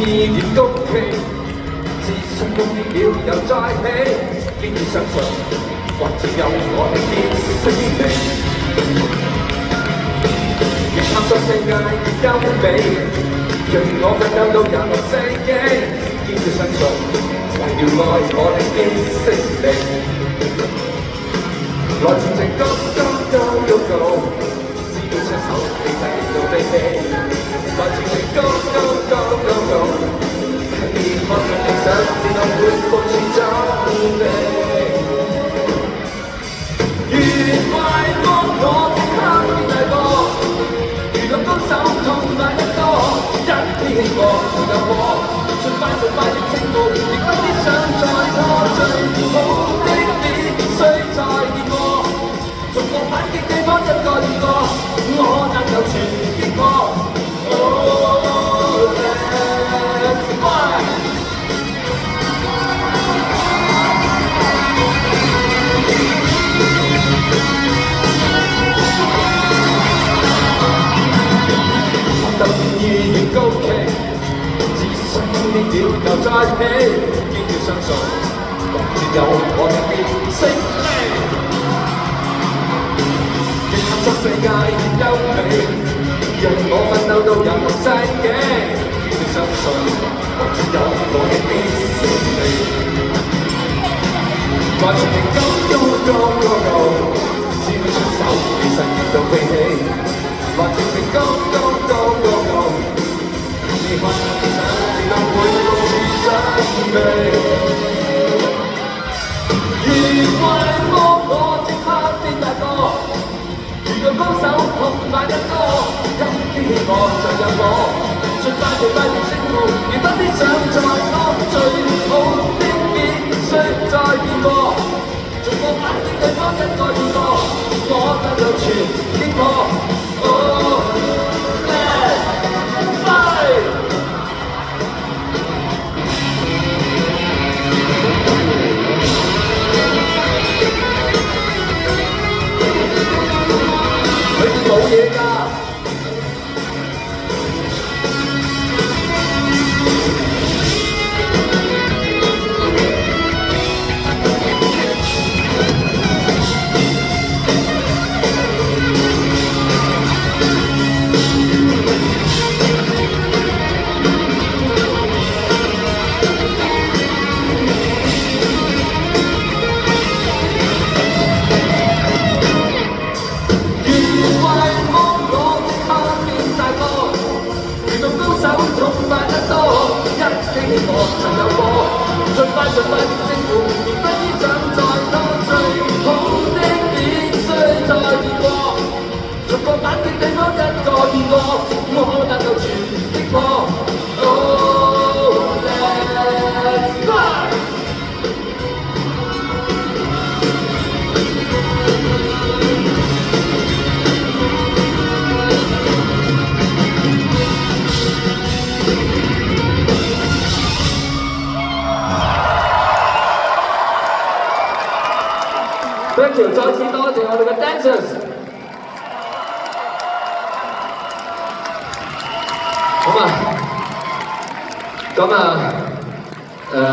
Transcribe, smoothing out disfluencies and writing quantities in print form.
意願高企，自信用了又再起，堅決相信，或者有我的結識你。越探索世界越優美，讓我奮鬥到26世紀，堅決相信，為了愛我的結識你。來全程 go go go go go， 只要出手，你就極度飛起。來全程 go go go go go， 別看着理想，自動會部署準備。越快幫我即刻變大個，娛樂高手痛快得多，一天興過就有我，盡快要征服，亦不必想再拖最好的必須再見過。逐個反擊地方一個二個，我能夠全擊破。Oh, let's fly！ 奮鬥戰意越高企，自信的了又再起，堅決相信，或者有我的結識你。世界越優美，讓我奮鬥到26世紀，堅決相信，或者有我的必勝利。在全程 go go go go go， 只要出手，其實熱到飛起。在全程 go go go go go， 你看理想，自動會部署準備。越快幫我即刻變大個。娛樂高手痛快得多，一經起我就有我，盡快地征服，而不必想再拖，最好的必須再見過，逐個反擊對方一個二個，我能夠全擊破。Oh, let's fly！ 冇嘢㗎。盡快征服，而不必想再拖，最好的必須再見過，逐個反擊對方一個二個，我能夠全擊破。Oh, let's fly！ Thank you， 再次多謝我哋嘅 dancers。咁啊，